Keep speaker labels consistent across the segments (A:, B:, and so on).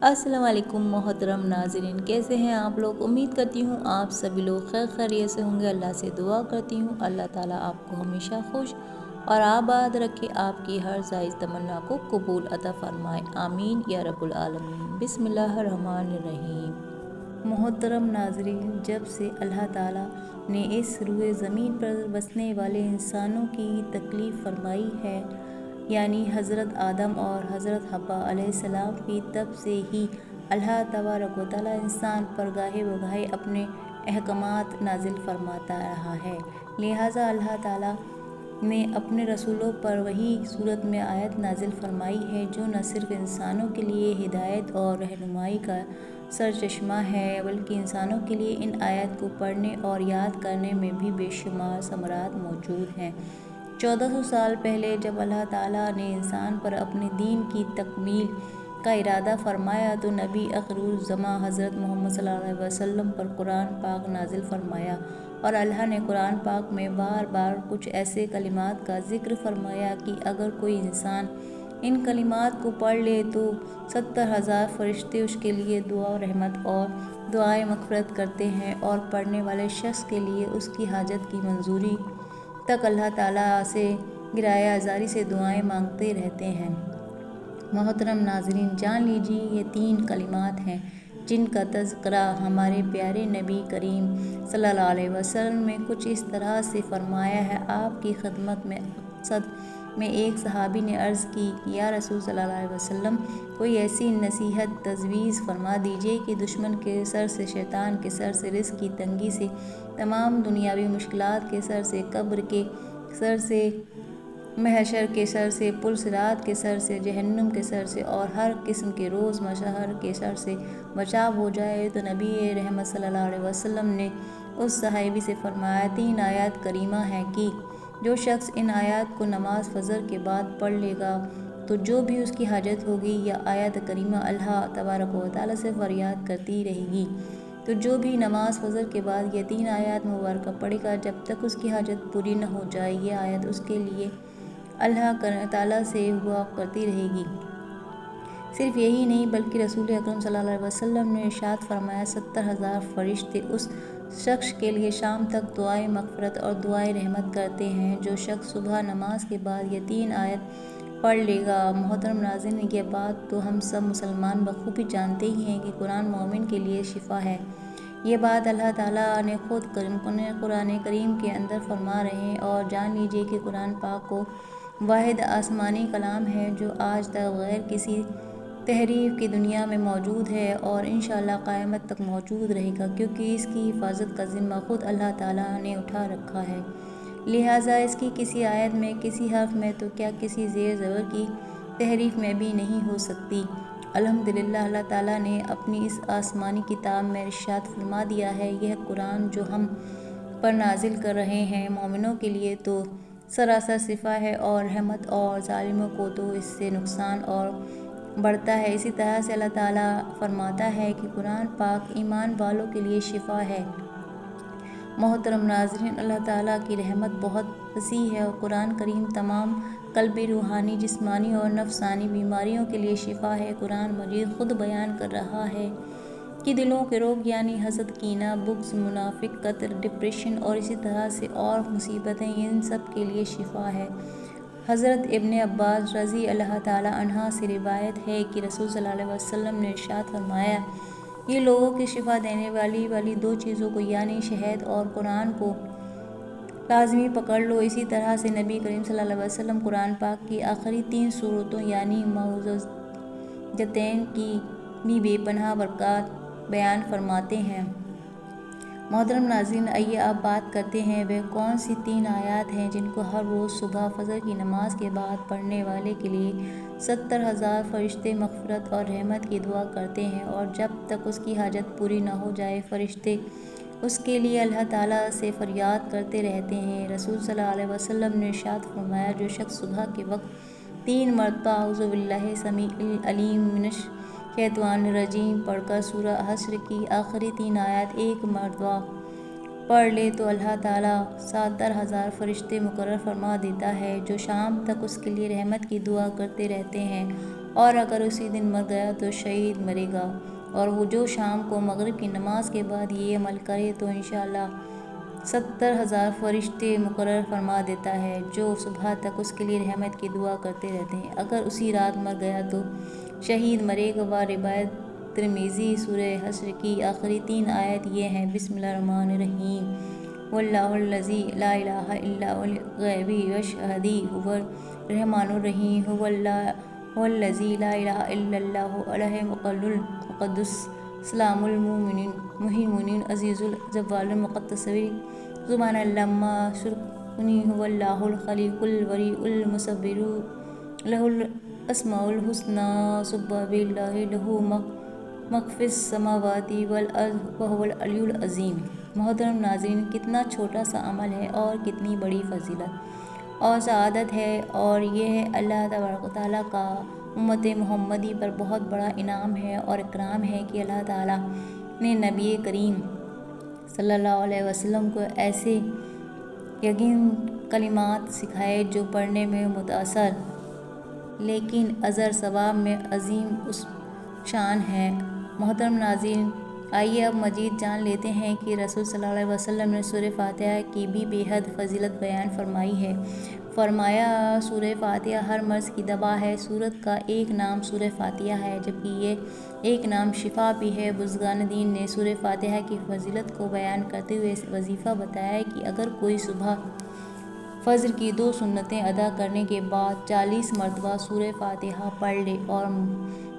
A: السلام علیکم محترم ناظرین، کیسے ہیں آپ لوگ؟ امید کرتی ہوں آپ سبھی لوگ خیر خیریت سے ہوں گے۔ اللہ سے دعا کرتی ہوں اللہ تعالیٰ آپ کو ہمیشہ خوش اور آباد رکھے، آپ کی ہر جائز تمنا کو قبول عطا فرمائے، آمین یا رب العالمین۔ بسم اللہ الرحمن الرحیم۔ محترم ناظرین، جب سے اللہ تعالیٰ نے اس روئے زمین پر بسنے والے انسانوں کی تخلیق فرمائی ہے، یعنی حضرت آدم اور حضرت حوا علیہ السلام کی، تب سے ہی اللہ تبارک و تعالیٰ انسان پر گاہے بگاہے اپنے احکامات نازل فرماتا رہا ہے۔ لہٰذا اللہ تعالیٰ نے اپنے رسولوں پر وحی صورت میں آیت نازل فرمائی ہے، جو نہ صرف انسانوں کے لیے ہدایت اور رہنمائی کا سرچشمہ ہے، بلکہ انسانوں کے لیے ان آیات کو پڑھنے اور یاد کرنے میں بھی بے شمار ثمرات موجود ہیں۔ 1400 سال پہلے جب اللہ تعالیٰ نے انسان پر اپنے دین کی تکمیل کا ارادہ فرمایا تو نبی آخرالزماں حضرت محمد صلی اللہ علیہ وسلم پر قرآن پاک نازل فرمایا، اور اللہ نے قرآن پاک میں بار بار کچھ ایسے کلمات کا ذکر فرمایا کہ اگر کوئی انسان ان کلمات کو پڑھ لے تو 70,000 فرشتے اس کے لیے دعا رحمت اور دعائے مغفرت کرتے ہیں، اور پڑھنے والے شخص کے لیے اس کی حاجت کی منظوری تک اللہ تعالیٰ سے گریہ ازاری سے دعائیں مانگتے رہتے ہیں۔ محترم ناظرین، جان لیجیے یہ 3 کلمات ہیں جن کا تذکرہ ہمارے پیارے نبی کریم صلی اللہ علیہ وسلم نے کچھ اس طرح سے فرمایا ہے۔ آپ کی خدمت میں مقصد میں ایک صحابی نے عرض کی، یا رسول صلی اللہ علیہ وسلم، کوئی ایسی نصیحت تجویز فرما دیجیے کہ دشمن کے سر سے، شیطان کے سر سے، رزق کی تنگی سے، تمام دنیاوی مشکلات کے سر سے، قبر کے سر سے، محشر کے سر سے، پل صراط کے سر سے، جہنم کے سر سے اور ہر قسم کے روز محشر کے سر سے بچاؤ ہو جائے۔ تو نبی رحمت صلی اللہ علیہ وسلم نے اس صحابی سے فرمایا، 3 آیات کریمہ ہیں کہ جو شخص ان آیات کو نماز فجر کے بعد پڑھ لے گا تو جو بھی اس کی حاجت ہوگی، یہ آیت کریمہ اللہ تبارک و تعالیٰ سے فریاد کرتی رہے گی۔ تو جو بھی نماز فجر کے بعد یہ 3 آیات مبارکہ پڑھے گا، جب تک اس کی حاجت پوری نہ ہو جائے، یہ آیت اس کے لیے اللہ تعالیٰ سے ہوا کرتی رہے گی۔ صرف یہی نہیں بلکہ رسول اکرم صلی اللہ علیہ وسلم نے ارشاد فرمایا، 70,000 فرشتے اس شخص کے لیے شام تک دعائے مغفرت اور دعائے رحمت کرتے ہیں جو شخص صبح نماز کے بعد یہ 3 آیت پڑھ لے گا۔ محترم ناظرین، یہ بات تو ہم سب مسلمان بخوبی جانتے ہی ہیں کہ قرآن مومن کے لیے شفا ہے۔ یہ بات اللہ تعالیٰ نے خود قرآن کریم کے اندر فرما رہے ہیں، اور جان لیجیے کہ قرآن پاک کو واحد آسمانی کلام ہے جو آج تک بغیر کسی تحریف کی دنیا میں موجود ہے اور انشاءاللہ قیامت تک موجود رہے گا، کیونکہ اس کی حفاظت کا ذمہ خود اللہ تعالیٰ نے اٹھا رکھا ہے۔ لہٰذا اس کی کسی آیت میں، کسی حرف میں، تو کیا کسی زیر زبر کی تحریف میں بھی نہیں ہو سکتی۔ الحمدللہ، اللہ تعالیٰ نے اپنی اس آسمانی کتاب میں ارشاد فرما دیا ہے، یہ قرآن جو ہم پر نازل کر رہے ہیں مومنوں کے لیے تو سراسر شفا ہے اور رحمت، اور ظالموں کو تو اس سے نقصان اور بڑھتا ہے۔ اسی طرح سے اللہ تعالیٰ فرماتا ہے کہ قرآن پاک ایمان والوں کے لیے شفا ہے۔ محترم ناظرین، اللہ تعالیٰ کی رحمت بہت وسیع ہے اور قرآن کریم تمام قلبی، روحانی، جسمانی اور نفسانی بیماریوں کے لیے شفا ہے۔ قرآن مجید خود بیان کر رہا ہے کہ دلوں کے روگ یعنی حسد، کینہ، بغض، منافقت، ڈپریشن اور اسی طرح سے اور مصیبتیں، ان سب کے لیے شفا ہے۔ حضرت ابن عباس رضی اللہ تعالیٰ عنہ سے روایت ہے کہ رسول صلی اللہ علیہ وسلم نے ارشاد فرمایا، یہ لوگوں کی شفا دینے والی 2 چیزوں کو یعنی شہد اور قرآن کو لازمی پکڑ لو۔ اسی طرح سے نبی کریم صلی اللہ علیہ وسلم قرآن پاک کی آخری 3 سورتوں یعنی معوذتین کی بھی بے پناہ برکات بیان فرماتے ہیں۔ محترم ناظرین، آئیے اب بات کرتے ہیں وہ کون سی 3 آیات ہیں جن کو ہر روز صبح فجر کی نماز کے بعد پڑھنے والے کے لیے 70,000 فرشتے مغفرت اور رحمت کی دعا کرتے ہیں، اور جب تک اس کی حاجت پوری نہ ہو جائے فرشتے اس کے لیے اللہ تعالیٰ سے فریاد کرتے رہتے ہیں۔ رسول صلی اللہ علیہ وسلم نے ارشاد فرمایا، جو شخص صبح کے وقت 3 مرتبہ اعوذ باللہ السمیع العلیم من الشیطان الرجیم پڑھ کر سورہ حشر کی آخری 3 آیات 1 مرتبہ پڑھ لے تو اللہ تعالیٰ 70,000 فرشتے مقرر فرما دیتا ہے جو شام تک اس کے لیے رحمت کی دعا کرتے رہتے ہیں، اور اگر اسی دن مر گیا تو شہید مرے گا، اور وہ جو شام کو مغرب کی نماز کے بعد یہ عمل کرے تو انشاءاللہ 70,000 فرشتے مقرر فرما دیتا ہے جو صبح تک اس کے لیے رحمت کی دعا کرتے رہتے ہیں۔ اگر اسی رات مر گیا تو شہید مرے گا۔ روایت ترمذی۔ سورہ حشر کی آخری 3 آیت یہ ہیں: بسم اللہ الرحمن الرحیم، واللہ الذی لا الہ الا هو الغیب والشہادۃ هو الرحمن الرحیم، هو الذی لا الہ الا اللہ الحق القدوس السلام المؤمن العزیز الجبار المتکبر سبحان اللہ عما یشرکون، هو اللہ الخالق البریء المصور لہ الاسماء الحسنی، سبح اللہ لہ ما فی السماوات والارض وہو العلی العظیم۔ محترم ناظرین، کتنا چھوٹا سا عمل ہے اور کتنی بڑی فضیلت اور سعادت ہے، اور یہ اللہ تبارک و تعالیٰ کا امت محمدی پر بہت بڑا انعام ہے اور اکرام ہے کہ اللہ تعالیٰ نے نبی کریم صلی اللہ علیہ وسلم کو ایسے یقین کلمات سکھائے جو پڑھنے میں مختصر لیکن اجر ثواب میں عظیم شان ہیں۔ محترم ناظرین، آئیے اب مزید جان لیتے ہیں کہ رسول صلی اللہ علیہ وسلم نے سورہ فاتحہ کی بھی بے حد فضیلت بیان فرمائی ہے۔ فرمایا، سورہ فاتحہ ہر مرض کی دوا ہے۔ سورت کا ایک نام سورہ فاتحہ ہے، جبکہ یہ ایک نام شفا بھی ہے۔ بزرگان دین نے سورہ فاتحہ کی فضیلت کو بیان کرتے ہوئے وظیفہ بتایا ہے کہ اگر کوئی صبح فجر کی 2 سنتیں ادا کرنے کے بعد 40 مرتبہ سورہ فاتحہ پڑھ لے اور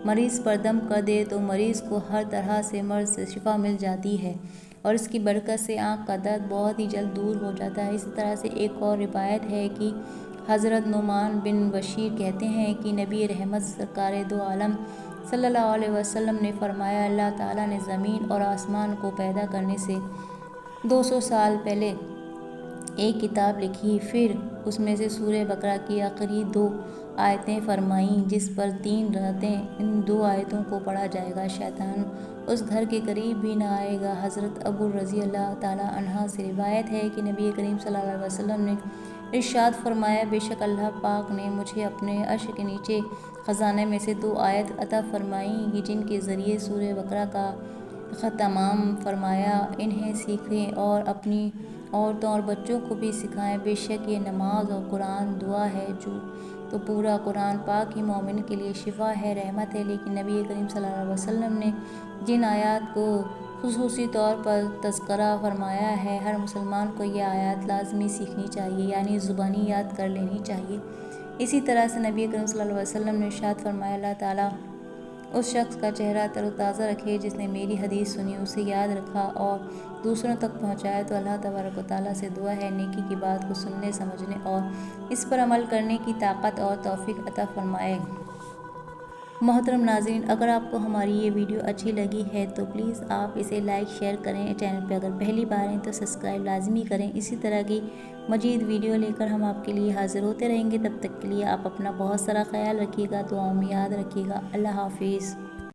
A: مریض پر دم کر دے تو مریض کو ہر طرح سے مرض سے شفا مل جاتی ہے، اور اس کی برکت سے آنکھ کا درد بہت ہی جلد دور ہو جاتا ہے۔ اسی طرح سے ایک اور روایت ہے کہ حضرت نعمان بن بشیر کہتے ہیں کہ نبی رحمت سرکار دو عالم صلی اللہ علیہ وسلم نے فرمایا، اللہ تعالیٰ نے زمین اور آسمان کو پیدا کرنے سے 200 سال پہلے ایک کتاب لکھی، پھر اس میں سے سورہ بقرہ کی آخری 2 آیتیں فرمائیں، جس پر 3 راتیں ان 2 آیتوں کو پڑھا جائے گا، شیطان اس گھر کے قریب بھی نہ آئے گا۔ حضرت ابو رضی اللہ تعالیٰ عنہ سے روایت ہے کہ نبی کریم صلی اللہ علیہ وسلم نے ارشاد فرمایا، بے شک اللہ پاک نے مجھے اپنے عرش کے نیچے خزانے میں سے 2 آیت عطا فرمائیں جن کے ذریعے سورہ بقرہ کا اختتام فرمایا، انہیں سیکھیں اور اپنی عورتوں اور بچوں کو بھی سکھائیں۔ بے شک یہ نماز اور قرآن دعا ہے، تو پورا قرآن پاک ہی مومن کے لیے شفا ہے، رحمت ہے۔ لیکن نبی کریم صلی اللہ علیہ وسلم نے جن آیات کو خصوصی طور پر تذکرہ فرمایا ہے، ہر مسلمان کو یہ آیات لازمی سیکھنی چاہیے، یعنی زبانی یاد کر لینی چاہیے۔ اسی طرح سے نبی کریم صلی اللہ علیہ وسلم نے ارشاد فرمایا، اللہ تعالیٰ اس شخص کا چہرہ تر و تازہ رکھے جس نے میری حدیث سنی، اسے یاد رکھا اور دوسروں تک پہنچایا، تو اللہ تبارک و تعالیٰ سے دعا ہے نیکی کی بات کو سننے، سمجھنے اور اس پر عمل کرنے کی طاقت اور توفیق عطا فرمائے۔ محترم ناظرین، اگر آپ کو ہماری یہ ویڈیو اچھی لگی ہے تو پلیز آپ اسے لائک شیئر کریں، چینل پہ اگر پہلی بار ہیں تو سبسکرائب لازمی کریں۔ اسی طرح کی مزید ویڈیو لے کر ہم آپ کے لیے حاضر ہوتے رہیں گے۔ تب تک کے لیے آپ اپنا بہت سارا خیال رکھیے گا، دعاؤں میں یاد رکھیے گا۔ اللہ حافظ۔